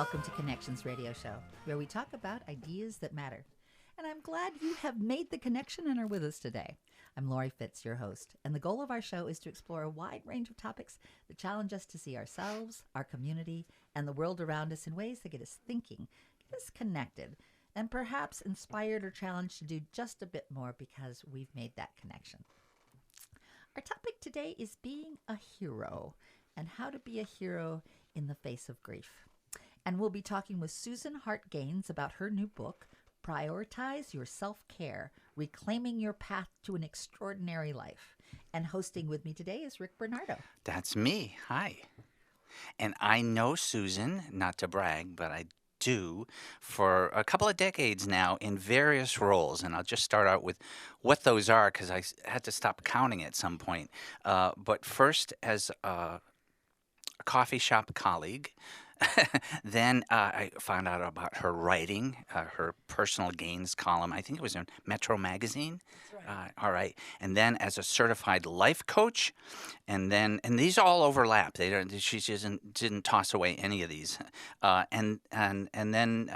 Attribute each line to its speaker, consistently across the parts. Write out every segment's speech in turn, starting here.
Speaker 1: welcome to Connections Radio Show, where we talk about ideas that matter. And I'm glad you have made the connection and are with us today. I'm Lori Fitz, your host, and the goal of our show is to explore a wide range of topics that challenge us to see ourselves, our community, and the world around us in ways that get us thinking, get us connected, and perhaps inspired or challenged to do just a bit more because we've made that connection. Our topic today is being a hero and how to be a hero in the face of grief. And we'll be talking with Susan Hart about her new book, Prioritize Your Self-Care, Reclaiming Your Path to an Extraordinary Life. And hosting with me today is Rick Bernardo.
Speaker 2: That's me. Hi. And I know Susan, not to brag, but I do, for a couple of decades now in various roles. And I'll just start out with what those are because I had to stop counting at some point. But first, as a coffee shop colleague. Then I found out about her writing, her personal gains column. I think it was in Metro Magazine.
Speaker 3: That's right.
Speaker 2: All right. And then as a certified life coach, and these all overlap. They don't. She didn't toss away any of these. And then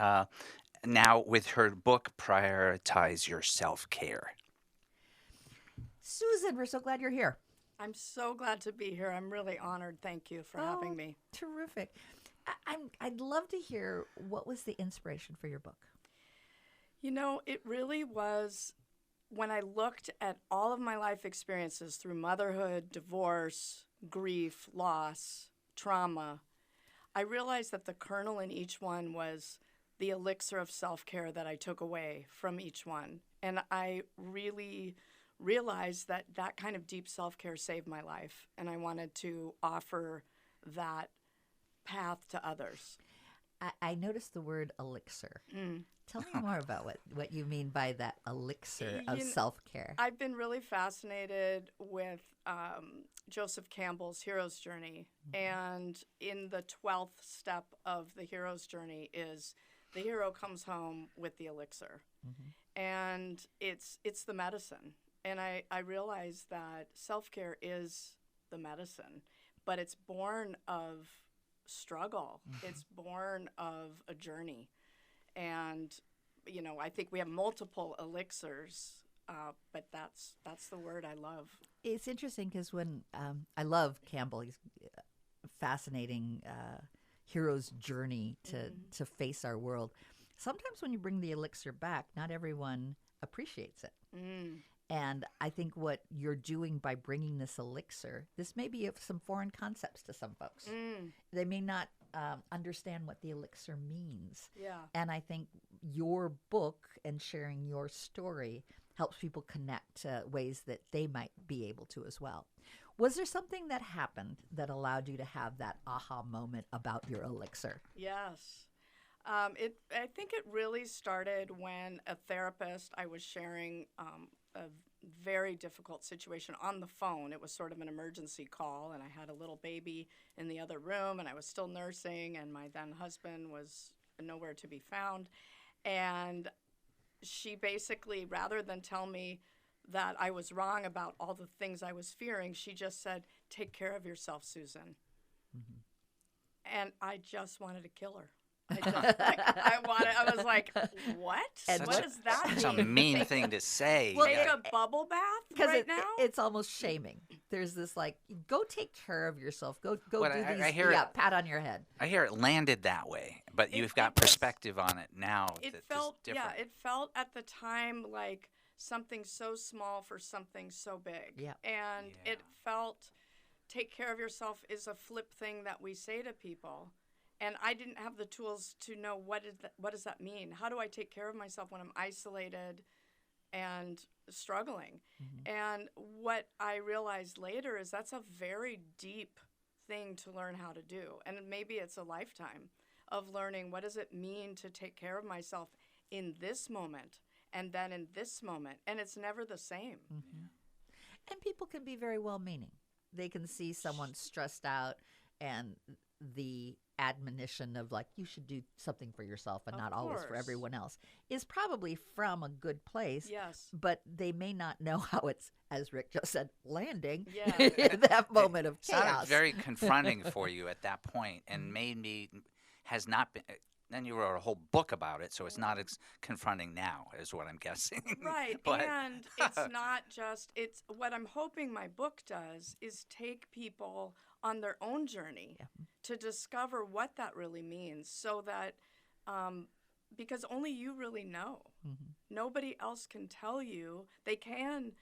Speaker 2: now with her book, Prioritize Your Self-Care.
Speaker 1: Susan, we're so glad you're here.
Speaker 3: I'm so glad to be here. I'm really honored. Thank you for having me.
Speaker 1: Terrific. I'd love to hear, what was the inspiration for your book?
Speaker 3: You know, it really was when I looked at all of my life experiences through motherhood, divorce, grief, loss, trauma, I realized that the kernel in each one was the elixir of self-care that I took away from each one. And I really realized that that kind of deep self-care saved my life. And I wanted to offer that path to others.
Speaker 1: I noticed the word elixir. Tell me more about what you mean by that elixir of self-care.
Speaker 3: I've been really fascinated with Joseph Campbell's hero's journey. And in the 12th step of the hero's journey is the hero comes home with the elixir. And it's the medicine. And I realized that self-care is the medicine, but it's born of struggle. It's born of a journey. And, you know, I think we have multiple elixirs, but that's the word I love.
Speaker 1: It's interesting because when I love Campbell, he's a fascinating hero's journey to face our world. Sometimes when you bring the elixir back, not everyone appreciates it. And I think what you're doing by bringing this elixir, this may be some foreign concepts to some folks. They may not understand what the elixir means.
Speaker 3: Yeah.
Speaker 1: And I think your book and sharing your story helps people connect to ways that they might be able to as well. Was there something that happened that allowed you to have that aha moment about your elixir?
Speaker 3: Yes. I think it really started when a therapist, I was sharing a very difficult situation on the phone. It was sort of an emergency call, and I had a little baby in the other room, and I was still nursing, and my then husband was nowhere to be found. And she basically, rather than tell me that I was wrong about all the things I was fearing, she just said, "Take care of yourself, Susan." And I just wanted to kill her. I was like, what?
Speaker 1: And
Speaker 3: what does that mean?
Speaker 2: That's a mean thing to say.
Speaker 3: Take a bubble bath right now?
Speaker 1: It's almost shaming. There's this like, go take care of yourself. Go
Speaker 2: Well,
Speaker 1: do
Speaker 2: I
Speaker 1: these,
Speaker 2: hear
Speaker 1: pat on your head.
Speaker 2: I hear it landed that way, but you've got perspective on it now.
Speaker 3: It
Speaker 2: that
Speaker 3: felt,
Speaker 2: is different.
Speaker 3: it felt at the time like something so small for something so big.
Speaker 1: Yeah.
Speaker 3: And it felt, take care of yourself is a flip thing that we say to people. And I didn't have the tools to know what does that mean? How do I take care of myself when I'm isolated and struggling? And what I realized later is that's a very deep thing to learn how to do. And maybe it's a lifetime of learning what does it mean to take care of myself in this moment and then in this moment. And it's never the same.
Speaker 1: And people can be very well-meaning. They can see someone stressed out and the admonition of like, you should do something for yourself and not always for everyone else is probably from a good place.
Speaker 3: Yes.
Speaker 1: But they may not know how it's, as Rick just said, landing
Speaker 3: Yeah.
Speaker 1: in that moment of
Speaker 2: Sounded
Speaker 1: chaos.
Speaker 2: very confronting for you at that point and made me has not been. Then you wrote a whole book about it, so it's not as confronting now, is what I'm guessing.
Speaker 3: Right.
Speaker 2: But
Speaker 3: And it's not just, it's what I'm hoping my book does is take people on their own journey to discover what that really means so that, because only you really know. Nobody else can tell you. They can,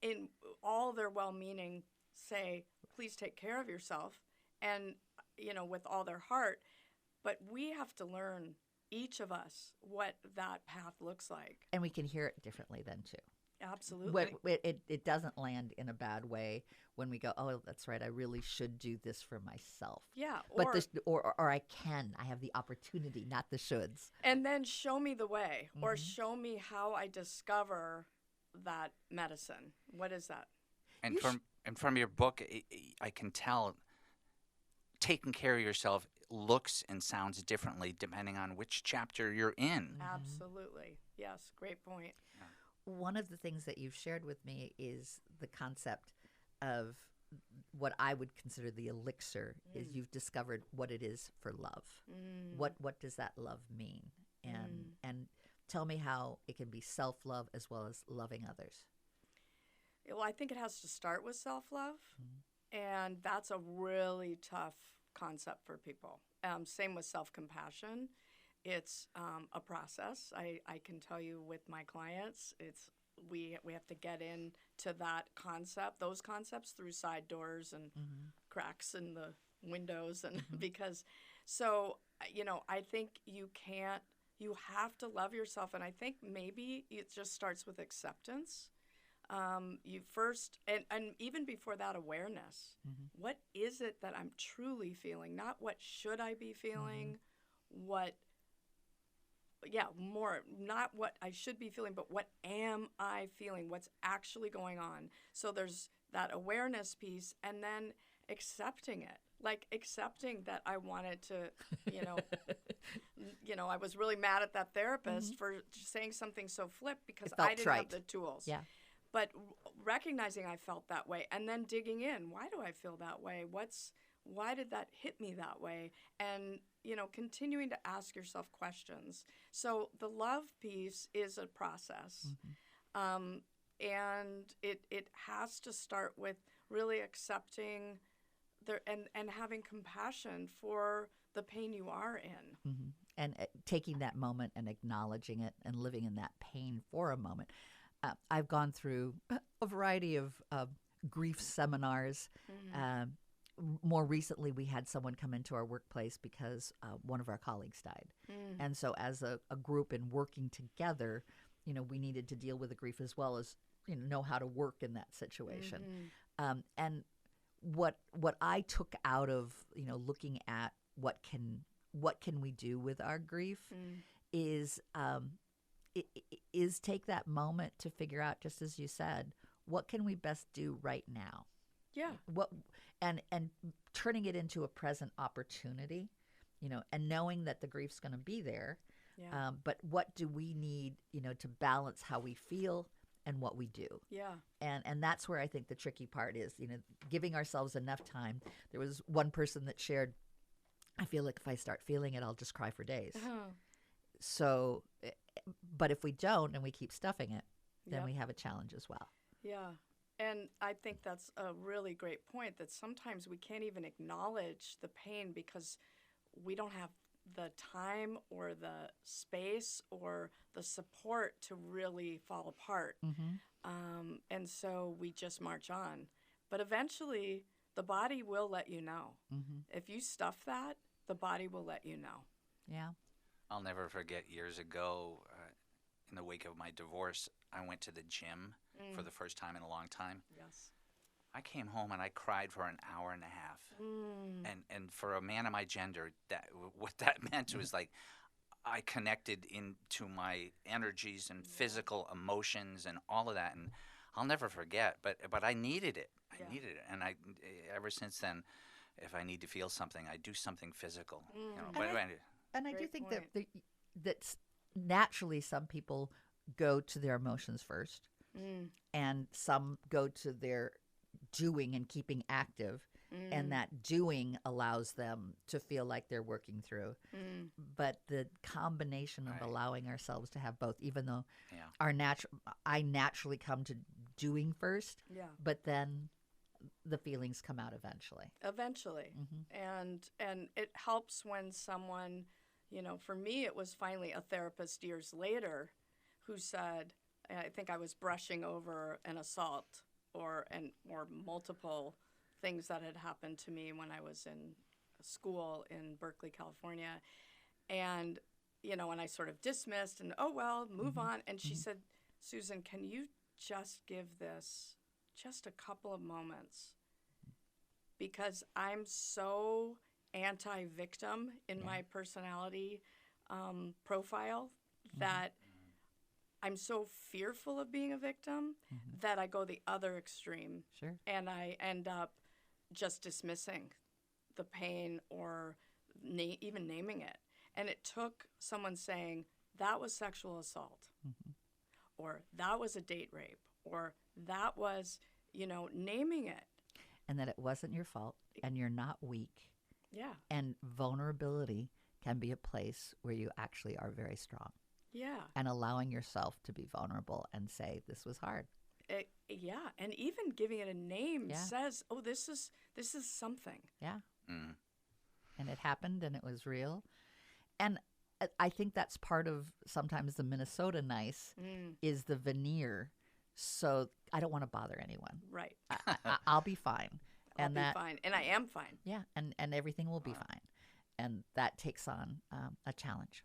Speaker 3: in all their well meaning, say, please take care of yourself, and, with all their heart. But we have to learn, each of us, what that path looks like.
Speaker 1: And we can hear it differently then too.
Speaker 3: Absolutely.
Speaker 1: It doesn't land in a bad way when we go, oh, that's right, I really should do this for myself.
Speaker 3: Yeah.
Speaker 1: Or I have the opportunity, not the shoulds.
Speaker 3: And then show me the way, or show me how I discover that medicine. What is that?
Speaker 2: And from your book, I can tell taking care of yourself looks and sounds differently depending on which chapter you're in.
Speaker 3: Absolutely. Yes, great point.
Speaker 1: One of the things that you've shared with me is the concept of what I would consider the elixir is you've discovered what it is for love. What does that love mean? And tell me how it can be self-love as well as loving others.
Speaker 3: Well, I think it has to start with self-love, and that's a really tough concept for people. Same with self-compassion. It's a process. I can tell you with my clients, we have to get into that concept, those concepts through side doors and cracks in the windows, and because I think you have to love yourself, and I think maybe it just starts with acceptance. You first, and even before that, awareness. What is it that I'm truly feeling? Not what should I be feeling, not what I should be feeling, but what am I feeling? What's actually going on? So there's that awareness piece, and then accepting it. Like accepting that I wanted to, I was really mad at that therapist for saying something so flip because I didn't have the tools.
Speaker 1: Yeah.
Speaker 3: But recognizing I felt that way, and then digging in, why do I feel that way? Why did that hit me that way? And, continuing to ask yourself questions. So the love piece is a process. And it has to start with really accepting and having compassion for the pain you are in.
Speaker 1: And taking that moment and acknowledging it and living in that pain for a moment. I've gone through a variety of grief seminars. More recently, we had someone come into our workplace because one of our colleagues died. And so as a group and working together, we needed to deal with the grief as well as, know how to work in that situation. And what I took out of, looking at what can we do with our grief is take that moment to figure out, just as you said, what can we best do right now?
Speaker 3: Yeah.
Speaker 1: And turning it into a present opportunity, and knowing that the grief's going to be there.
Speaker 3: Yeah.
Speaker 1: But what do we need, to balance how we feel and what we do?
Speaker 3: Yeah.
Speaker 1: And that's where I think the tricky part is, giving ourselves enough time. There was one person that shared, I feel like if I start feeling it, I'll just cry for days. So, but if we don't and we keep stuffing it, then we have a challenge as well.
Speaker 3: Yeah. And I think that's a really great point, that sometimes we can't even acknowledge the pain because we don't have the time or the space or the support to really fall apart. And so we just march on. But eventually, the body will let you know. If you stuff that, the body will let you know.
Speaker 1: Yeah.
Speaker 2: I'll never forget years ago, in the wake of my divorce, I went to the gym for the first time in a long time.
Speaker 3: Yes.
Speaker 2: I came home and I cried for an hour and a half. And for a man of my gender, what that meant was like I connected into my energies and physical emotions and all of that, and I'll never forget. But I needed it. I needed it, and ever since then, if I need to feel something, I do something physical.
Speaker 1: And I do
Speaker 3: Great
Speaker 1: think
Speaker 3: point.
Speaker 1: that naturally some people go to their emotions first, and some go to their doing and keeping active, and that doing allows them to feel like they're working through. But the combination of
Speaker 2: Right.
Speaker 1: allowing ourselves to have both, even though
Speaker 2: Yeah.
Speaker 1: I naturally come to doing first,
Speaker 3: Yeah.
Speaker 1: but then the feelings come out eventually.
Speaker 3: Eventually. And it helps when someone, for me it was finally a therapist years later who said, I think I was brushing over an assault or multiple things that had happened to me when I was in school in Berkeley, California. And and I sort of dismissed and, oh well, move on. And she said, Susan, can you just give this just a couple of moments? Because I'm so anti-victim in my personality profile that I'm so fearful of being a victim that I go the other extreme.
Speaker 1: Sure.
Speaker 3: And I end up just dismissing the pain or even naming it. And it took someone saying, that was sexual assault, or that was a date rape, or that was, naming it.
Speaker 1: And that it wasn't your fault, and you're not weak.
Speaker 3: Yeah.
Speaker 1: And vulnerability can be a place where you actually are very strong.
Speaker 3: Yeah.
Speaker 1: And allowing yourself to be vulnerable and say, this was hard.
Speaker 3: Yeah. And even giving it a name
Speaker 1: Yeah.
Speaker 3: says, oh, this is something.
Speaker 1: Yeah.
Speaker 2: Mm.
Speaker 1: And it happened, and it was real. And I think that's part of sometimes the Minnesota nice is the veneer. So I don't want to bother anyone.
Speaker 3: Right.
Speaker 1: I'll be fine.
Speaker 3: I'll be fine. And I am fine.
Speaker 1: Yeah, and everything will be fine. And that takes on a challenge.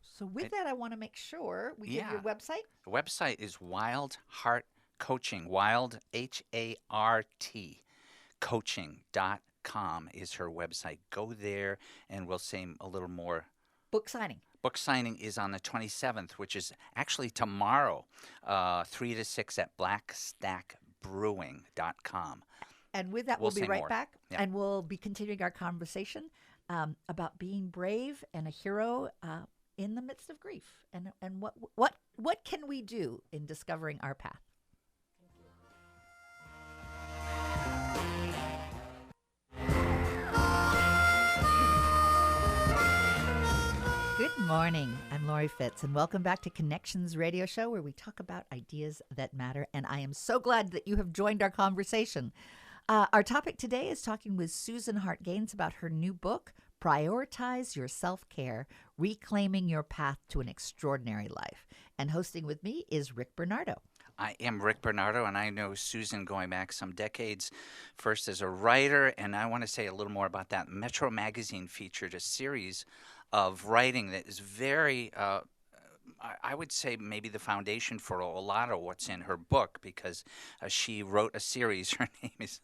Speaker 1: So with that, I want to make sure we give your website.
Speaker 2: The website is Wild Heart Coaching. Wild, H-A-R-T, coaching.com is her website. Go there, and we'll say a little more.
Speaker 1: Book signing.
Speaker 2: Book signing is on the 27th, which is actually tomorrow, 3 to 6 at blackstackbrewing.com.
Speaker 1: And with that,
Speaker 2: We'll
Speaker 1: we'll be
Speaker 2: say
Speaker 1: right
Speaker 2: more.
Speaker 1: back.
Speaker 2: Yeah.
Speaker 1: And we'll be continuing our conversation about being brave and a hero in the midst of grief. And what can we do in discovering our path? Good morning. I'm Lori Fitz, and welcome back to Connections Radio Show, where we talk about ideas that matter. And I am so glad that you have joined our conversation. Our topic today is talking with Susan Hart Gaines about her new book, Prioritize Your Self-Care, Reclaiming Your Path to an Extraordinary Life. And hosting with me is Rick Bernardo.
Speaker 2: I am Rick Bernardo, and I know Susan going back some decades, first as a writer, and I want to say a little more about that. Metro Magazine featured a series of writing that is very, I would say maybe the foundation for a lot of what's in her book, because she wrote a series. Her name is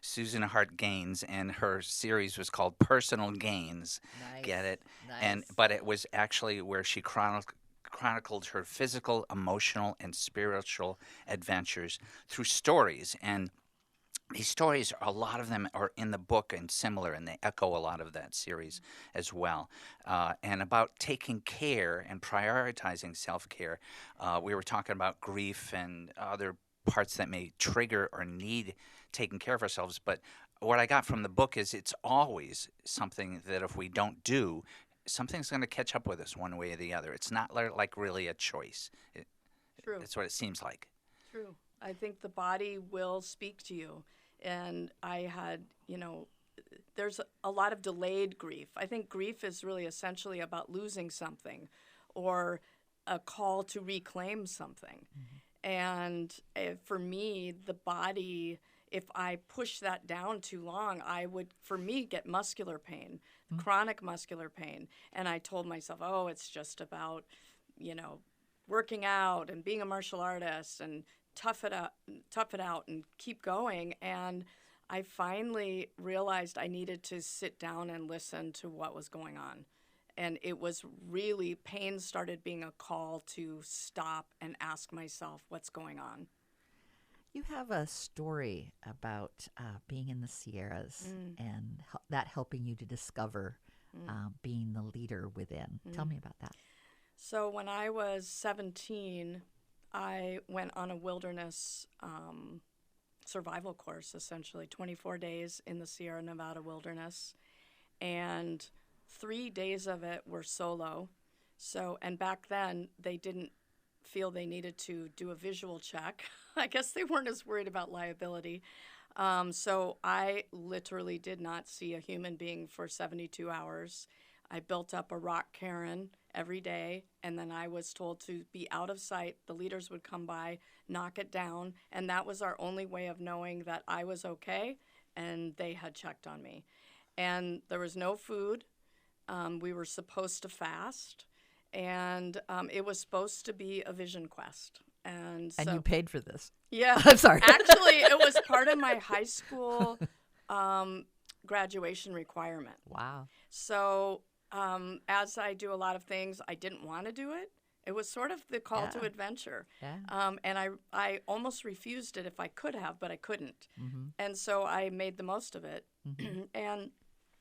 Speaker 2: Susan Hart Gaines, and her series was called Personal Gains.
Speaker 1: Nice.
Speaker 2: Get it?
Speaker 1: Nice.
Speaker 2: But it was actually where she chronicled her physical, emotional, and spiritual adventures through stories. And these stories, a lot of them are in the book and similar, and they echo a lot of that series as well. And about taking care and prioritizing self-care. We were talking about grief and other parts that may trigger or need taking care of ourselves. But what I got from the book is it's always something that if we don't do, something's going to catch up with us one way or the other. It's not like really a choice.
Speaker 3: True.
Speaker 2: That's what it seems like.
Speaker 3: True. I think the body will speak to you. And I had, there's a lot of delayed grief. I think grief is really essentially about losing something or a call to reclaim something. And for me, the body, if I push that down too long, I would, for me, get muscular pain, chronic muscular pain. And I told myself, oh, it's just about, working out and being a martial artist and tough it out and keep going. And I finally realized I needed to sit down and listen to what was going on. And it was really, pain started being a call to stop and ask myself what's going on.
Speaker 1: You have a story about being in the Sierras and that helping you to discover being the leader within. Tell me about that.
Speaker 3: So when I was 17, I went on a wilderness survival course, essentially, 24 days in the Sierra Nevada wilderness. And 3 days of it were solo. So, and back then, they didn't feel they needed to do a visual check. I guess they weren't as worried about liability. So I literally did not see a human being for 72 hours. I built up a rock cairn every day, and then I was told to be out of sight. The leaders would come by, knock it down, and that was our only way of knowing that I was okay and they had checked on me. And there was no food. We were supposed to fast, and it was supposed to be a vision quest. And so,
Speaker 1: you paid for this.
Speaker 3: yeah,
Speaker 1: I'm sorry.
Speaker 3: actually, it was part of my high school graduation requirement.
Speaker 1: Wow.
Speaker 3: So as I do a lot of things, I didn't want to do it. It was sort of the call to
Speaker 1: Yeah.
Speaker 3: adventure.
Speaker 1: Yeah.
Speaker 3: And I almost refused it if I could have, but I couldn't.
Speaker 1: Mm-hmm.
Speaker 3: And so I made the most of it.
Speaker 1: Mm-hmm.
Speaker 3: And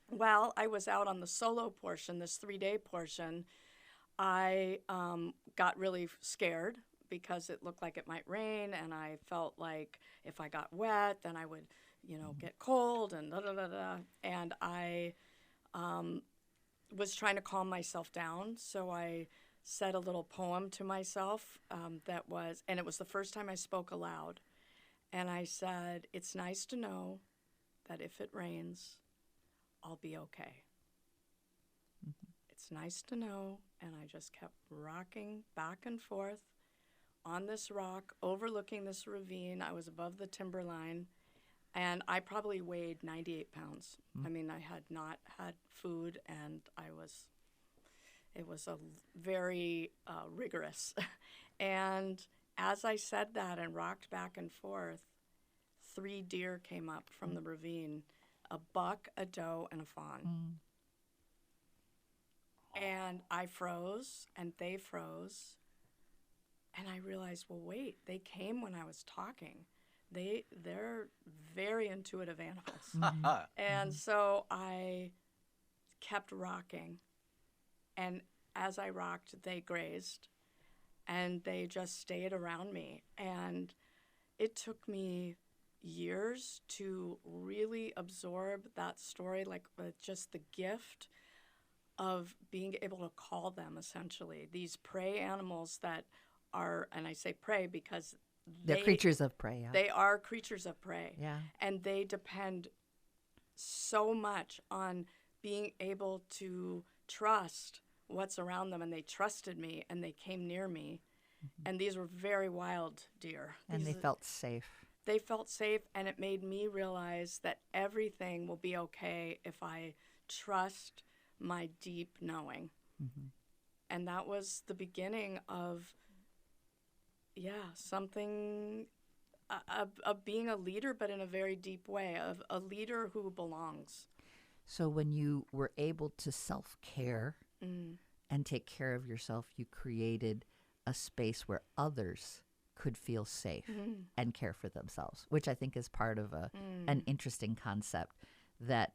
Speaker 3: while I was out on the solo portion, this 3-day portion, I got really scared because it looked like it might rain, and I felt like if I got wet, then I would, get cold and da da da da. And I was trying to calm myself down, so I said a little poem to myself and it was the first time I spoke aloud. And I said, "It's nice to know that if it rains, I'll be okay."
Speaker 1: Mm-hmm.
Speaker 3: It's nice to know. And I just kept rocking back and forth on this rock, overlooking this ravine. I was above the timberline, and I probably weighed 98 pounds.
Speaker 1: Mm.
Speaker 3: I mean, I had not had food, and it was a very rigorous. And as I said that and rocked back and forth, 3 deer came up from the ravine, a buck, a doe, and a fawn.
Speaker 1: Mm.
Speaker 3: And I froze, and they froze. And I realized, well, wait, they came when I was talking. They're very intuitive animals.
Speaker 1: Mm-hmm.
Speaker 3: And so I kept rocking. And as I rocked, they grazed. And they just stayed around me. And it took me years to really absorb that story, like just the gift of being able to call them, essentially, these prey animals that are, and I say prey because
Speaker 1: They're creatures of prey. Yeah.
Speaker 3: they are creatures of prey.
Speaker 1: Yeah.
Speaker 3: And they depend so much on being able to trust what's around them. And they trusted me, and they came near me.
Speaker 1: Mm-hmm.
Speaker 3: And these were very wild deer.
Speaker 1: And they
Speaker 3: These-
Speaker 1: felt safe.
Speaker 3: They felt safe, and it made me realize that everything will be okay if I trust my deep knowing.
Speaker 1: Mm-hmm.
Speaker 3: And that was the beginning of, something, of being a leader, but in a very deep way, of a leader who belongs.
Speaker 1: So when you were able to self-care and take care of yourself, you created a space where others could feel safe and care for themselves, which I think is part of an interesting concept, that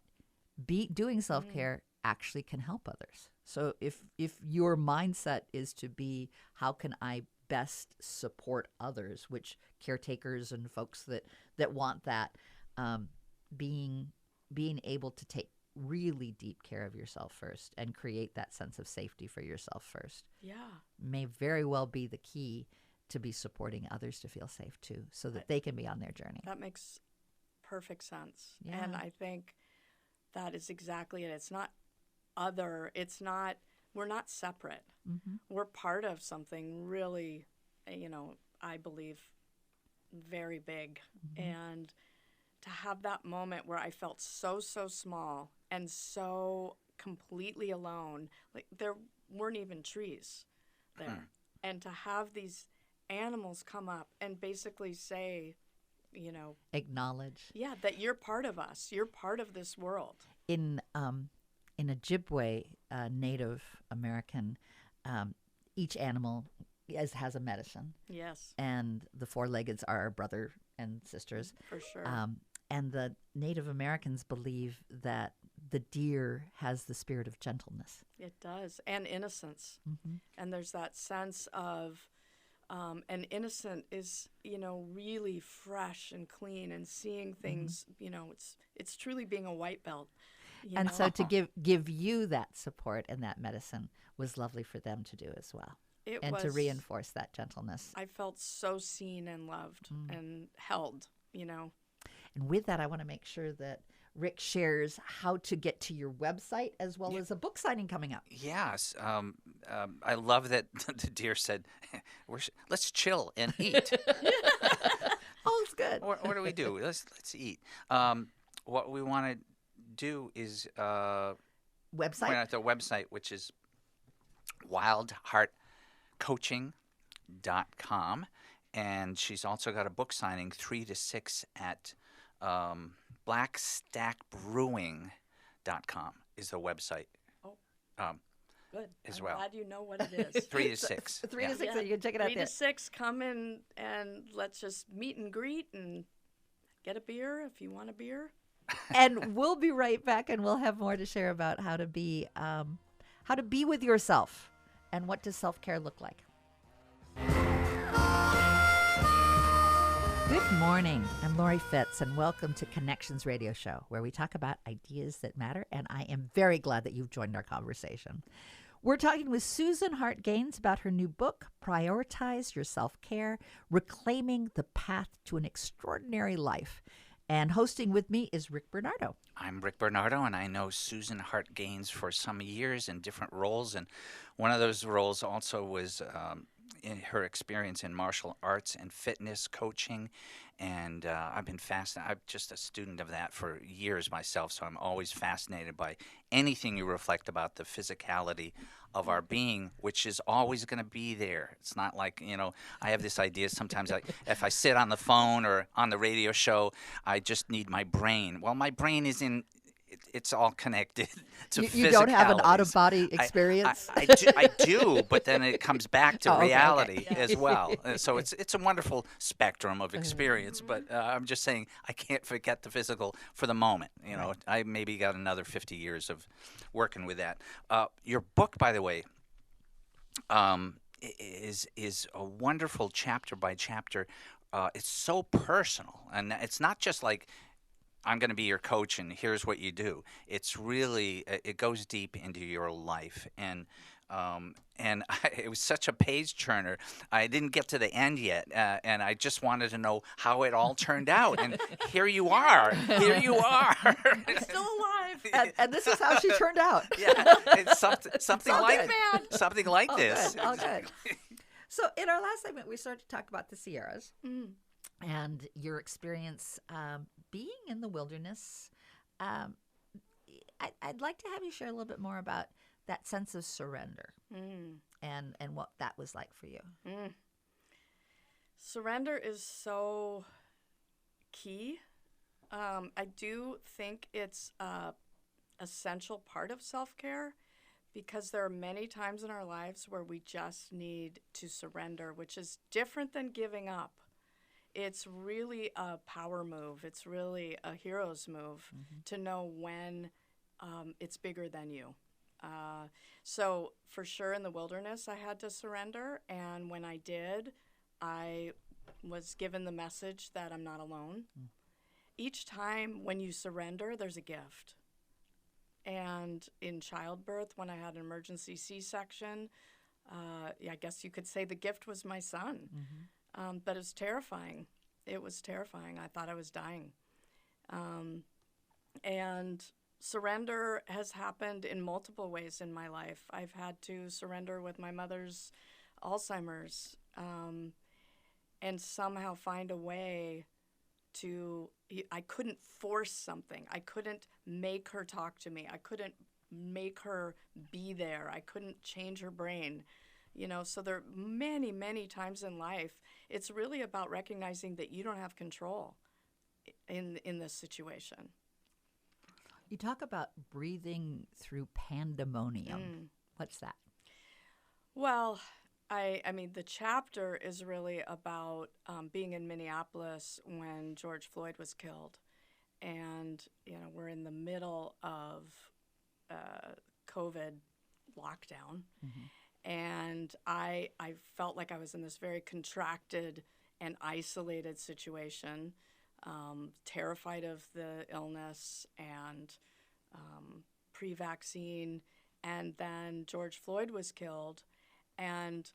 Speaker 1: doing self-care actually can help others. So if your mindset is to be, how can I best support others, which caretakers and folks that want that, being able to take really deep care of yourself first and create that sense of safety for yourself first may very well be the key to be supporting others to feel safe too, so that they can be on their journey.
Speaker 3: That makes perfect sense.
Speaker 1: Yeah.
Speaker 3: And I think that is exactly it. It's not we're not separate.
Speaker 1: Mm-hmm.
Speaker 3: We're part of something really, I believe, very big.
Speaker 1: Mm-hmm.
Speaker 3: And to have that moment where I felt so small and so completely alone, like there weren't even trees there. And to have these animals come up and basically say,
Speaker 1: Acknowledge.
Speaker 3: that you're part of us. You're part of this world.
Speaker 1: In Ojibwe, Native American, each animal has a medicine,
Speaker 3: Yes,
Speaker 1: and the four-leggeds are our brother and sisters.
Speaker 3: for sure.
Speaker 1: And the Native Americans believe that the deer has the spirit of gentleness.
Speaker 3: It does. And innocence.
Speaker 1: Mm-hmm.
Speaker 3: And there's that sense of and innocent is, really fresh and clean, and seeing things, it's truly being a white belt.
Speaker 1: And so to give you that support and that medicine was lovely for them to do as well. And to reinforce that gentleness.
Speaker 3: I felt so seen and loved and held,
Speaker 1: And with that, I want to make sure that Rick shares how to get to your website as well as a book signing coming up.
Speaker 2: Yes. I love that the deer said, let's chill and eat.
Speaker 1: Oh, it's good.
Speaker 2: What do we do? Let's eat. What we want to do is point
Speaker 1: Website?
Speaker 2: out their website, which is wildheartcoaching.com. And she's also got a book signing 3 to 6 at blackstackbrewing.com is the website.
Speaker 3: Oh,
Speaker 2: um,
Speaker 3: good.
Speaker 2: As
Speaker 3: I'm
Speaker 2: well.
Speaker 3: glad you know what it is.
Speaker 2: 3 to 6.
Speaker 1: 3 to 6, so you can check it out
Speaker 3: 3
Speaker 1: there.
Speaker 3: to 6, come in and let's just meet and greet and get a beer if you want a beer.
Speaker 1: And we'll be right back, and we'll have more to share about how to be with yourself and what does self-care look like. Good morning. I'm Lori Fitz, and welcome to Connections Radio Show, where we talk about ideas that matter, and I am very glad that you've joined our conversation. We're talking with Susan Hart Gaines about her new book, Prioritize Your Self-Care, Reclaiming the Path to an Extraordinary Life. And hosting with me is Rick Bernardo.
Speaker 2: I'm Rick Bernardo, and I know Susan Hart Gaines for some years in different roles. And one of those roles also was in her experience in martial arts and fitness coaching. And I've been fascinated. I'm just a student of that for years myself, so I'm always fascinated by anything you reflect about the physicality of our being, which is always going to be there. It's not like, I have this idea sometimes, like if I sit on the phone or on the radio show, I just need my brain. Well, my brain is it's all connected to
Speaker 1: You don't have an
Speaker 2: physicalities.
Speaker 1: out-of-body experience?
Speaker 2: I do, but then it comes back to
Speaker 1: okay.
Speaker 2: reality as well. So it's a wonderful spectrum of experience, but I'm just saying I can't forget the physical for the moment.
Speaker 1: Right.
Speaker 2: I maybe got another 50 years of working with that. Your book, by the way, is a wonderful chapter by chapter. It's so personal, and it's not just like I'm going to be your coach and here's what you do. It's really, it goes deep into your life. And it was such a page churner. I didn't get to the end yet, and I just wanted to know how it all turned out. And here you are. Here you are.
Speaker 3: I'm still alive.
Speaker 1: And this is how she turned out.
Speaker 2: Yeah, it's something
Speaker 1: all
Speaker 2: like
Speaker 1: good.
Speaker 2: something like
Speaker 1: Oh,
Speaker 2: this.
Speaker 1: good. Oh, good. So in our last segment, we started to talk about the Sierras. And your experience being in the wilderness. I'd like to have you share a little bit more about that sense of surrender and what that was like for you.
Speaker 3: Surrender is so key. I do think it's an essential part of self-care because there are many times in our lives where we just need to surrender, which is different than giving up. It's really a power move. It's really a hero's move to know when it's bigger than you. So for sure in the wilderness, I had to surrender. And when I did, I was given the message that I'm not alone. Each time when you surrender, there's a gift. And in childbirth, when I had an emergency C-section, I guess you could say the gift was my son. But it was terrifying. It was terrifying. I thought I was dying. And surrender has happened in multiple ways in my life. I've had to surrender with my mother's Alzheimer's and somehow find a way I couldn't force something. I couldn't make her talk to me. I couldn't make her be there. I couldn't change her brain. So there are many, many times in life, it's really about recognizing that you don't have control in this situation.
Speaker 1: You talk about breathing through pandemonium. What's that?
Speaker 3: Well, I mean, the chapter is really about being in Minneapolis when George Floyd was killed. And, we're in the middle of COVID lockdown. And I felt like I was in this very contracted and isolated situation, terrified of the illness and pre-vaccine. And then George Floyd was killed, and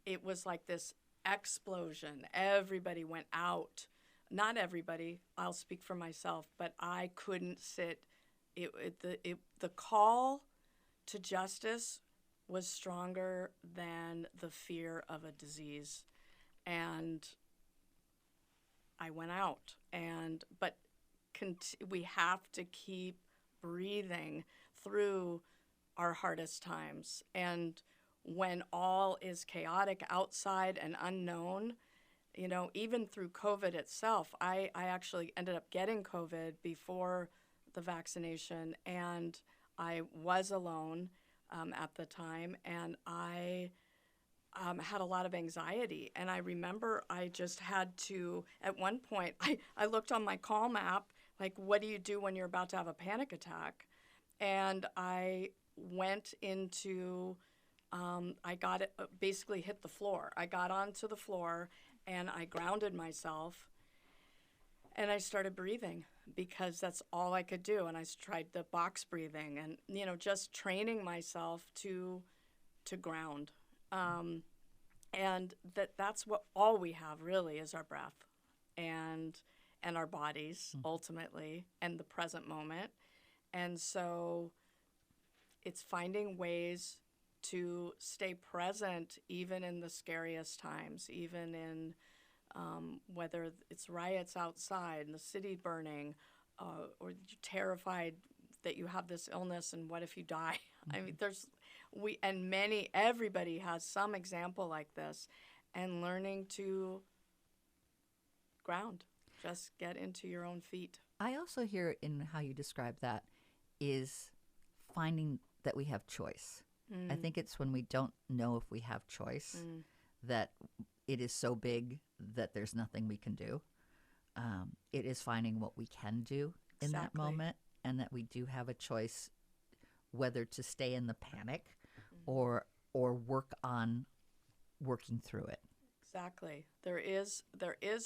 Speaker 3: it was like this explosion. Everybody went out. Not everybody, I'll speak for myself, but I couldn't sit. The call to justice was stronger than the fear of a disease. And I went out. But we have to keep breathing through our hardest times. And when all is chaotic outside and unknown, even through COVID itself, I actually ended up getting COVID before the vaccination, and I was alone at the time, and I had a lot of anxiety. And I remember I just had to, at one point, I looked on my Calm app, like, what do you do when you're about to have a panic attack? And I went into, I got it, basically hit the floor. I got onto the floor and I grounded myself and I started breathing because that's all I could do. And I tried the box breathing and, just training myself to ground. And that's what all we have really is our breath and our bodies ultimately and the present moment. And so it's finding ways to stay present even in the scariest times, even in whether it's riots outside and the city burning, or you're terrified that you have this illness and what if you die? I mean, everybody has some example like this, and learning to ground, just get into your own feet.
Speaker 1: I also hear in how you describe that is finding that we have choice. I think it's when we don't know if we have choice that it is so big that there's nothing we can do. It is finding what we can do in that moment, and that we do have a choice whether to stay in the panic or work on working through it.
Speaker 3: Exactly. There is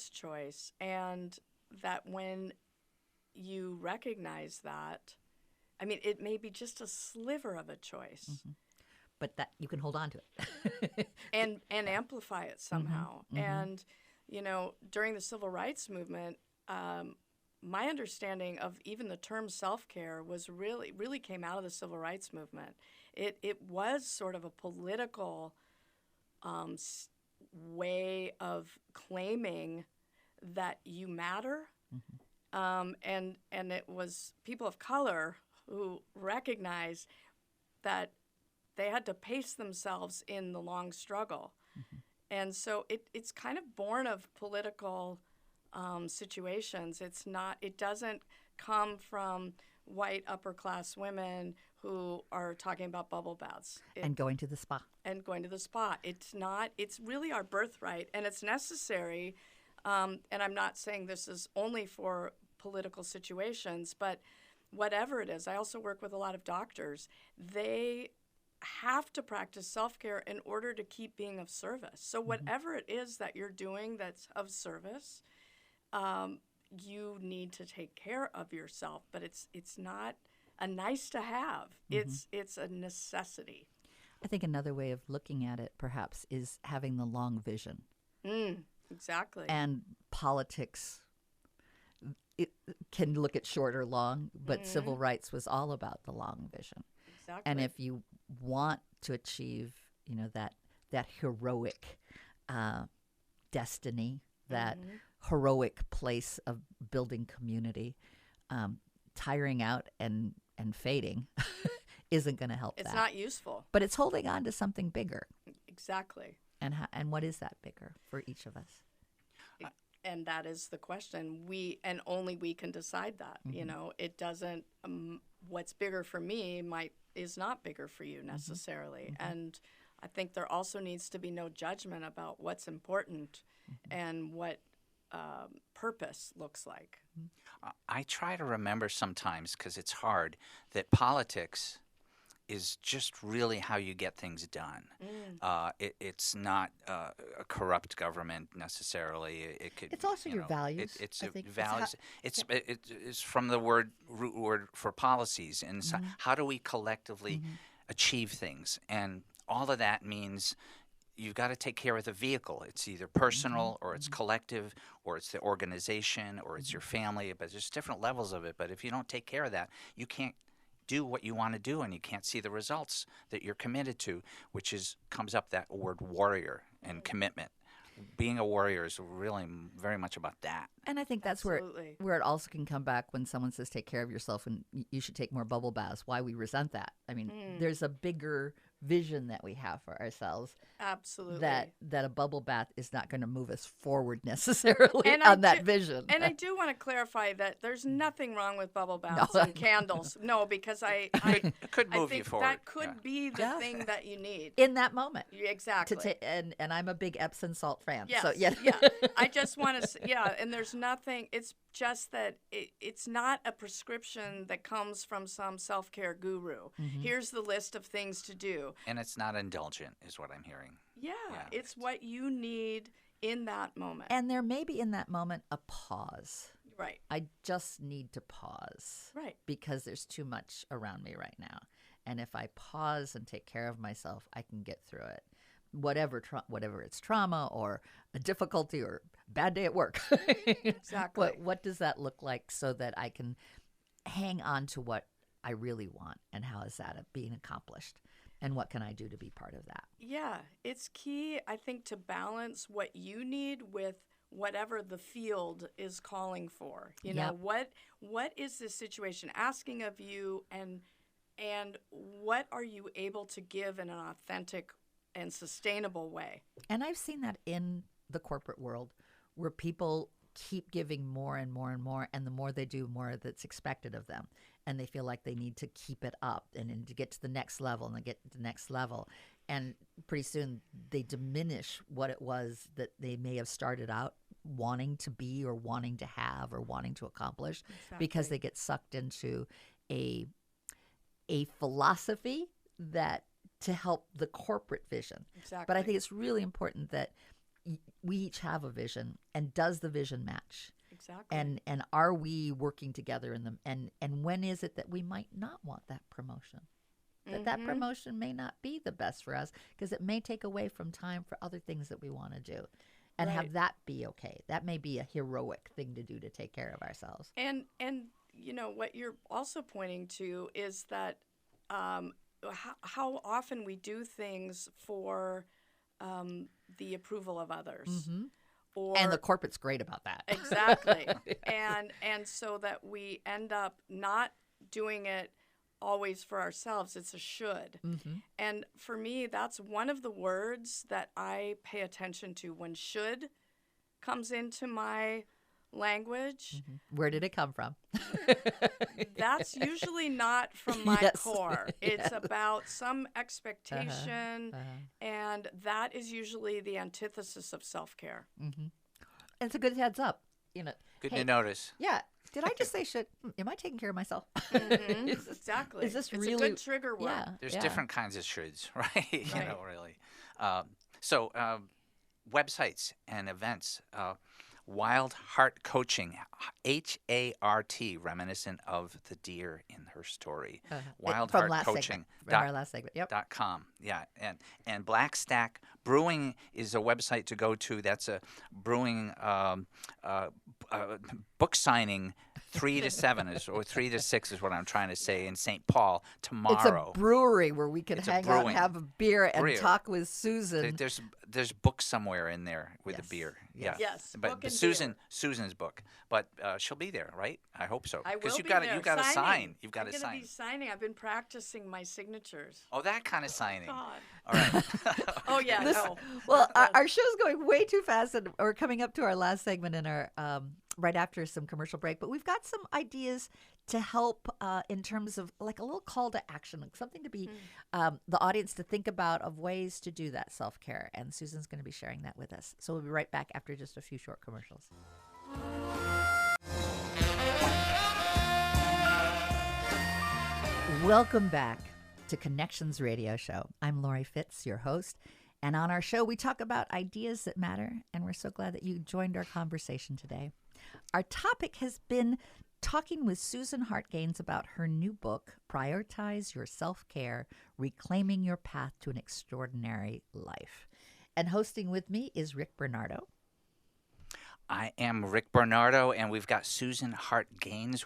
Speaker 3: choice, and that when you recognize that, I mean, it may be just a sliver of a choice.
Speaker 1: But that you can hold on to it.
Speaker 3: and amplify it somehow. And, during the civil rights movement, my understanding of even the term self-care was really came out of the civil rights movement. It was sort of a political way of claiming that you matter. And it was people of color who recognized that they had to pace themselves in the long struggle. And so it's kind of born of political situations. It doesn't come from white upper class women who are talking about bubble baths.
Speaker 1: And going to the spa.
Speaker 3: It's really our birthright, and it's necessary. And I'm not saying this is only for political situations, but whatever it is, I also work with a lot of doctors. They have to practice self-care in order to keep being of service. So whatever it is that you're doing that's of service, you need to take care of yourself. But it's not a nice to have. It's a necessity.
Speaker 1: I think another way of looking at it, perhaps, is having the long vision.
Speaker 3: Exactly.
Speaker 1: And politics, it can look at short or long, but civil rights was all about the long vision.
Speaker 3: Exactly.
Speaker 1: And if you want to achieve, that heroic destiny, that heroic place of building community, tiring out and fading isn't going to help
Speaker 3: It's
Speaker 1: that.
Speaker 3: not useful.
Speaker 1: But it's holding on to something bigger.
Speaker 3: Exactly.
Speaker 1: And what is that bigger for each of us?
Speaker 3: And that is the question. Only we can decide that. It doesn't. What's bigger for me is not bigger for you necessarily. And I think there also needs to be no judgment about what's important and what purpose looks like.
Speaker 2: I try to remember sometimes, because it's hard, that politics is just really how you get things done. It's not a corrupt government necessarily. It could.
Speaker 1: It's also
Speaker 2: you
Speaker 1: your
Speaker 2: know,
Speaker 1: values.
Speaker 2: It's
Speaker 1: I
Speaker 2: a
Speaker 1: think
Speaker 2: values.
Speaker 1: It's
Speaker 2: It's from the root word for policies, and so how do we collectively achieve things? And all of that means you've got to take care of the vehicle. It's either personal or it's collective or it's the organization or it's your family, but there's different levels of it. But if you don't take care of that, you can't do what you want to do and you can't see the results that you're committed to, which comes up that word warrior and commitment. Being a warrior is really very much about that.
Speaker 1: And I think that's
Speaker 3: Absolutely.
Speaker 1: where it also can come back when someone says take care of yourself and you should take more bubble baths. Why we resent that. I mean, there's a bigger vision that we have for ourselves
Speaker 3: Absolutely.
Speaker 1: that a bubble bath is not going to move us forward necessarily
Speaker 3: And
Speaker 1: on that vision.
Speaker 3: And I do want to clarify that there's nothing wrong with bubble baths
Speaker 1: No.
Speaker 3: and candles. No, because I
Speaker 2: It could
Speaker 3: I
Speaker 2: move you
Speaker 3: think
Speaker 2: forward.
Speaker 3: that could
Speaker 2: Yeah.
Speaker 3: be the
Speaker 1: Yeah.
Speaker 3: thing that you need.
Speaker 1: In that moment.
Speaker 3: Exactly.
Speaker 1: And I'm a big Epsom salt fan.
Speaker 3: Yes,
Speaker 1: So, yeah.
Speaker 3: I just want to, and there's nothing, it's just that it's not a prescription that comes from some self-care guru. Here's the list of things to do.
Speaker 2: And it's not indulgent, is what I'm hearing.
Speaker 3: Yeah,
Speaker 2: Yeah,
Speaker 3: it's what you need in that moment.
Speaker 1: And there may be in that moment a pause.
Speaker 3: Right,
Speaker 1: I just need to pause.
Speaker 3: right.
Speaker 1: Because there's too much around me right now. And if I pause and take care of myself, I can get through it. Whatever it's trauma or a difficulty or bad day at work.
Speaker 3: Exactly.
Speaker 1: What does that look like so that I can hang on to what I really want and how is that being accomplished? And what can I do to be part of that?
Speaker 3: Yeah, it's key, I think, to balance what you need with whatever the field is calling for. You know, what is this situation asking of you, and what are you able to give in an authentic and sustainable way?
Speaker 1: And I've seen that in the corporate world where people keep giving more and more and more, and the more they do, more that's expected of them. And they feel like they need to keep it up and to get to the next level and to get to the next level. And pretty soon they diminish what it was that they may have started out wanting to be or wanting to have or wanting to accomplish because they get sucked into a philosophy that to help the corporate vision.
Speaker 3: Exactly.
Speaker 1: But I think it's really important that we each have a vision, and does the vision match?
Speaker 3: Exactly.
Speaker 1: And are we working together in them? And when is it that we might not want that promotion? That promotion may not be the best for us because it may take away from time for other things that we want to do. And have that be okay. That may be a heroic thing to do to take care of ourselves.
Speaker 3: And you know, what you're also pointing to is that how often we do things for the approval of others. Or,
Speaker 1: And the corporate's great about that.
Speaker 3: Exactly. And so that we end up not doing it always for ourselves. It's a should. And for me, that's one of the words that I pay attention to when should comes into my language.
Speaker 1: Where did it come from?
Speaker 3: That's usually not from my
Speaker 1: Yes.
Speaker 3: core. It's
Speaker 1: Yes.
Speaker 3: about some expectation, and that is usually the antithesis of self-care.
Speaker 1: And it's a good heads up. You know,
Speaker 2: Good
Speaker 1: hey,
Speaker 2: to notice.
Speaker 1: Yeah. Did I just say should? Am I taking care of myself?
Speaker 3: Exactly.
Speaker 1: Is this
Speaker 3: it's
Speaker 1: really
Speaker 3: a good trigger word.
Speaker 1: Yeah.
Speaker 2: There's
Speaker 1: yeah.
Speaker 2: different kinds of shoulds, right? You know, really. So websites and events. Wild Hart Coaching, HART, reminiscent of the deer in her story. Wild
Speaker 1: From
Speaker 2: Hart
Speaker 1: last
Speaker 2: Coaching.
Speaker 1: segment. From our last segment. Yep.
Speaker 2: .com. Yeah, and Black Stack Brewing is a website to go to. That's a brewing book signing 3 to 7 or 3 to 6 is what I'm trying to say in St. Paul tomorrow.
Speaker 1: It's a brewery where we can
Speaker 2: It's a
Speaker 1: hang out and
Speaker 2: brewing.
Speaker 1: have a beer and
Speaker 2: Brewer.
Speaker 1: talk with Susan.
Speaker 2: There's books somewhere in there with
Speaker 1: Yes.
Speaker 2: a beer.
Speaker 1: Yes.
Speaker 2: Yeah.
Speaker 3: Yes,
Speaker 2: But
Speaker 3: book and
Speaker 2: Susan's book. But she'll be there, right? I hope so.
Speaker 3: I will
Speaker 2: you
Speaker 3: be
Speaker 2: got
Speaker 3: there.
Speaker 2: you got to sign.
Speaker 3: Signing.
Speaker 2: You've got
Speaker 3: I'm
Speaker 2: to
Speaker 3: gonna
Speaker 2: sign.
Speaker 3: be signing. I've been practicing my signatures.
Speaker 2: Oh, that kind of signing.
Speaker 3: God.
Speaker 2: All right.
Speaker 3: Oh yeah, no.
Speaker 1: Well, our show's going way too fast, and we're coming up to our last segment in our right after some commercial break. But we've got some ideas to help in terms of like a little call to action, like something to be the audience to think about of ways to do that self-care. And Susan's going to be sharing that with us. So we'll be right back after just a few short commercials. Welcome back. to Connections Radio Show. I'm Lori Fitz, your host. And on our show, we talk about ideas that matter. And we're so glad that you joined our conversation today. Our topic has been talking with Susan Hart about her new book, Prioritize Your Self-Care, Reclaiming Your Path to an Extraordinary Life. And hosting with me is Rick Bernardo.
Speaker 2: I am Rick Bernardo, and we've got Susan Hart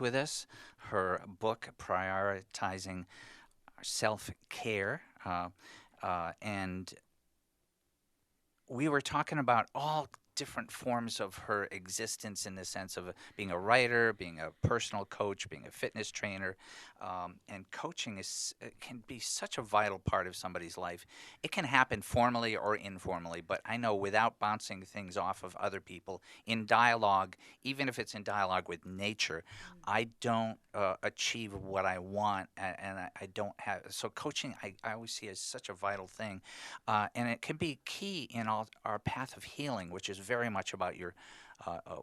Speaker 2: with us. Her book, Prioritizing Self-Care, and we were talking about all different forms of her existence in the sense of being a writer, being a personal coach, being a fitness trainer, and coaching can be such a vital part of somebody's life. It can happen formally or informally, but I know without bouncing things off of other people in dialogue, even if it's in dialogue with nature, I don't achieve what I want, and I don't have. So coaching, I always see as such a vital thing, and it can be key in our path of healing, which is very much about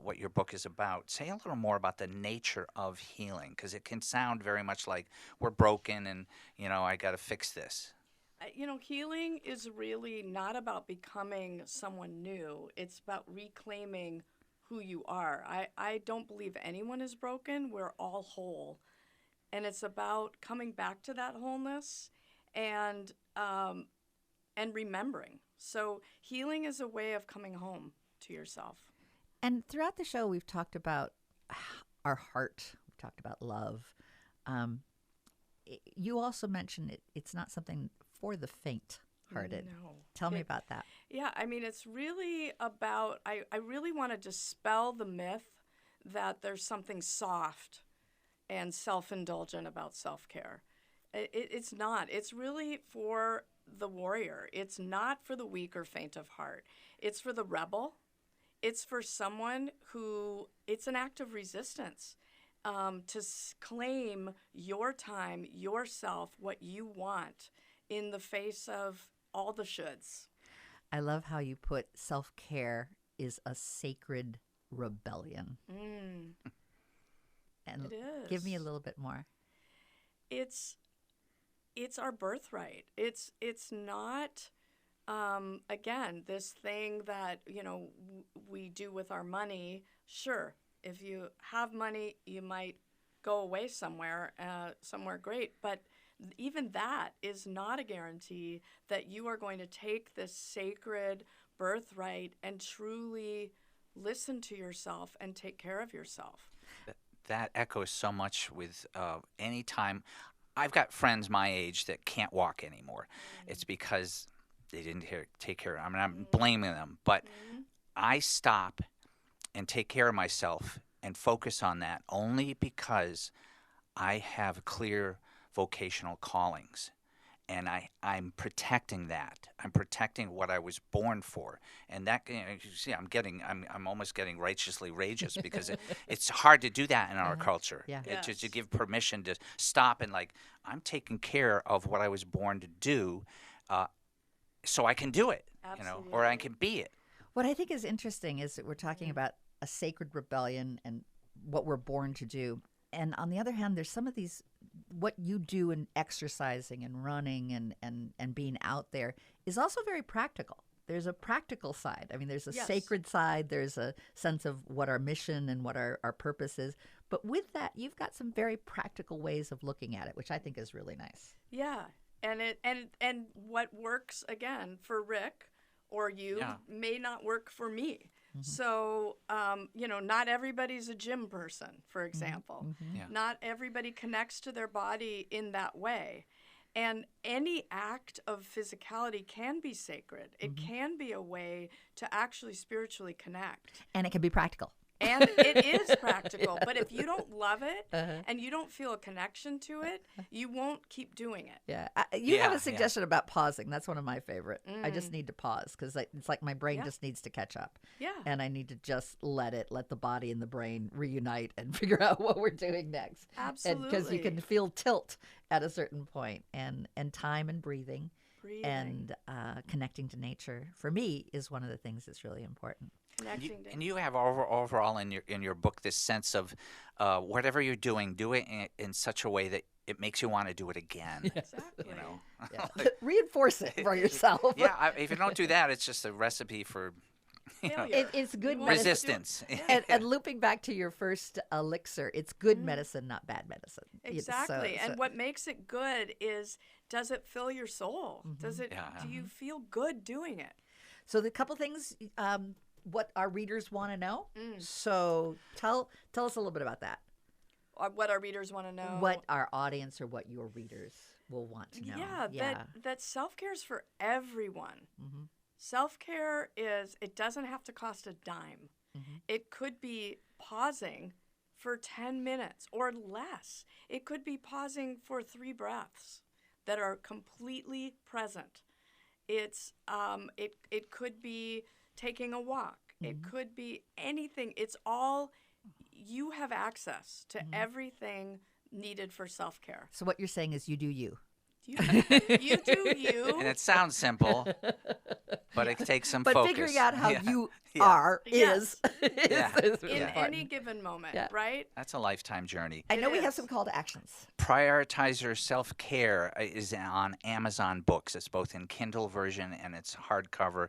Speaker 2: what your book is about. Say a little more about the nature of healing, because it can sound very much like we're broken and, I got to fix this.
Speaker 3: Healing is really not about becoming someone new. It's about reclaiming who you are. I don't believe anyone is broken. We're all whole. And it's about coming back to that wholeness and remembering. So healing is a way of coming home to yourself.
Speaker 1: And throughout the show, we've talked about our heart. We've talked about love. You also mentioned it's not something for the faint-hearted.
Speaker 3: No.
Speaker 1: Tell me about that.
Speaker 3: Yeah, it's really about, I really want to dispel the myth that there's something soft and self-indulgent about self-care. It's not. It's really for the warrior. It's not for the weak or faint of heart. It's for the rebel. It's for someone who, it's an act of resistance to claim your time, yourself, what you want in the face of all the shoulds.
Speaker 1: I love how you put self-care is a sacred rebellion. And
Speaker 3: it is.
Speaker 1: Give me a little bit more.
Speaker 3: It's our birthright. It's not, again, this thing that, we do with our money. Sure, if you have money, you might go away somewhere great. But even that is not a guarantee that you are going to take this sacred birthright and truly listen to yourself and take care of yourself.
Speaker 2: That echoes so much with any time. I've got friends my age that can't walk anymore. It's because they didn't take care of it. I'm blaming them. But I stop and take care of myself and focus on that only because I have clear vocational callings. And I'm protecting that. I'm protecting what I was born for. And that, you see, I'm almost getting righteously rageous because it's hard to do that in our culture.
Speaker 1: Yeah.
Speaker 3: Yes.
Speaker 2: Just to give permission to stop and I'm taking care of what I was born to do, so I can do it,
Speaker 3: Absolutely.
Speaker 2: Or I can be it.
Speaker 1: What I think is interesting is that we're talking about a sacred rebellion and what we're born to do. And on the other hand, there's some of these, what you do in exercising and running and being out there is also very practical. There's a practical side. There's a sacred side. There's a sense of what our mission and what our purpose is. But with that, you've got some very practical ways of looking at it, which I think is really nice.
Speaker 3: Yeah. And what works, again, for Rick or you may not work for me. So, not everybody's a gym person, for example.
Speaker 2: Yeah.
Speaker 3: Not everybody connects to their body in that way. And any act of physicality can be sacred. It can be a way to actually spiritually connect.
Speaker 1: And it can be practical.
Speaker 3: And it is practical. But if you don't love it and you don't feel a connection to it, you won't keep doing it.
Speaker 1: Yeah. You have a suggestion about pausing. That's one of my favorite. I just need to pause because it's like my brain just needs to catch up.
Speaker 3: Yeah.
Speaker 1: And I need to just let the body and the brain reunite and figure out what we're doing next.
Speaker 3: Absolutely.
Speaker 1: Because you can feel tilt at a certain point, and time and breathing. And connecting to nature, for me, is one of the things that's really important.
Speaker 3: Connecting to
Speaker 2: And you have overall in your book this sense of whatever you're doing, do it in such a way that it makes you want to do it again.
Speaker 3: exactly.
Speaker 2: You know.
Speaker 1: Yeah. Reinforce it for yourself.
Speaker 2: Yeah, if you don't do that, it's just a recipe for
Speaker 3: Failure.
Speaker 1: It's good
Speaker 3: You want to do-
Speaker 2: resistance.
Speaker 1: And looping back to your first elixir, it's good medicine, not bad medicine.
Speaker 3: Exactly. And what makes it good is, does it fill your soul? Does it?
Speaker 2: Yeah.
Speaker 3: Do you feel good doing it?
Speaker 1: So the couple things what our readers want to know. So tell us a little bit about that.
Speaker 3: What our readers want to know.
Speaker 1: What our audience or what your readers will want to know.
Speaker 3: Yeah, that self-care is for everyone. Self-care it doesn't have to cost a dime. It could be pausing for 10 minutes or less. It could be pausing for 3 breaths that are completely present. It's it could be taking a walk. It could be anything. It's all, you have access to everything needed for self-care.
Speaker 1: So what you're saying is you do you.
Speaker 3: You do you.
Speaker 2: And it sounds simple, but it takes some
Speaker 1: But
Speaker 2: focus.
Speaker 1: figuring out how you
Speaker 2: Yeah.
Speaker 1: are
Speaker 3: Yes.
Speaker 1: is really
Speaker 3: In
Speaker 1: important.
Speaker 3: any given moment,
Speaker 1: Yeah.
Speaker 3: right?
Speaker 2: That's a lifetime journey.
Speaker 1: I know
Speaker 3: It
Speaker 1: we have
Speaker 3: is.
Speaker 1: some call to actions.
Speaker 2: Prioritize Your Self-Care is on Amazon Books. It's both in Kindle version and it's hardcover.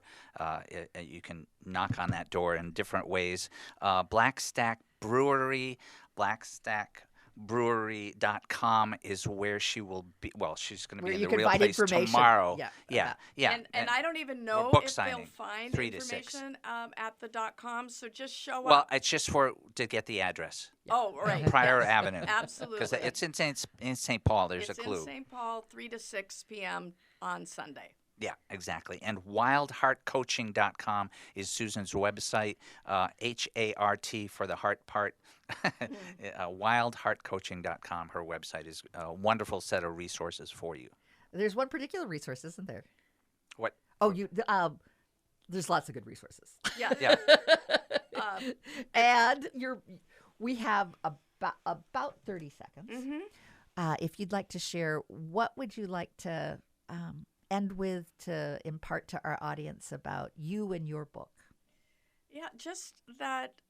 Speaker 2: You can knock on that door in different ways. Blackstack Brewery, blackstackbrewery.com is where she will be. Well, she's going to
Speaker 1: Where
Speaker 2: be in
Speaker 1: you
Speaker 2: the
Speaker 1: can
Speaker 2: real
Speaker 1: find
Speaker 2: place
Speaker 1: information.
Speaker 2: tomorrow.
Speaker 1: Yeah,
Speaker 2: Yeah. Yeah.
Speaker 3: And I don't even know
Speaker 2: book
Speaker 3: if
Speaker 2: signing,
Speaker 3: they'll find
Speaker 2: 3 to 6.
Speaker 3: information at the .com. So just show
Speaker 2: Well,
Speaker 3: up.
Speaker 2: it's just to get the address.
Speaker 3: Oh, right.
Speaker 2: Prior
Speaker 3: yes.
Speaker 2: Avenue.
Speaker 3: Absolutely.
Speaker 2: Because it's in St. Paul. There's
Speaker 3: It's
Speaker 2: a clue.
Speaker 3: in St. Paul, 3 to 6 p.m. on Sunday.
Speaker 2: Yeah, exactly. And wildheartcoaching.com is Susan's website. HART for the heart part. Wildheartcoaching.com, her website, is a wonderful set of resources for you.
Speaker 1: There's one particular resource, isn't there?
Speaker 2: What?
Speaker 1: Oh, there's lots of good resources.
Speaker 3: Yeah.
Speaker 2: Yeah.
Speaker 1: And we have about 30 seconds. If you'd like to share, what would you like to end with to impart to our audience about you and your book?
Speaker 3: Yeah, just that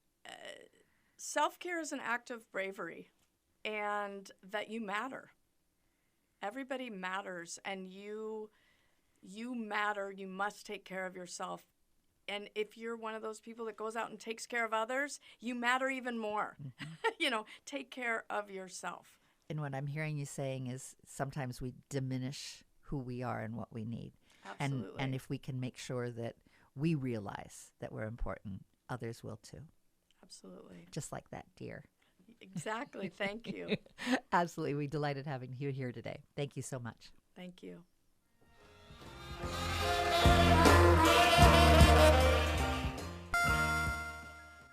Speaker 3: self-care is an act of bravery and that you matter. Everybody matters, and you matter. You must take care of yourself. And if you're one of those people that goes out and takes care of others, you matter even more. Take care of yourself.
Speaker 1: And what I'm hearing you saying is sometimes we diminish who we are and what we need.
Speaker 3: Absolutely.
Speaker 1: And if we can make sure that we realize that we're important, others will too.
Speaker 3: Absolutely.
Speaker 1: Just like that deer.
Speaker 3: Exactly. Thank you.
Speaker 1: Absolutely. We're delighted having you here today. Thank you so much.
Speaker 3: Thank you.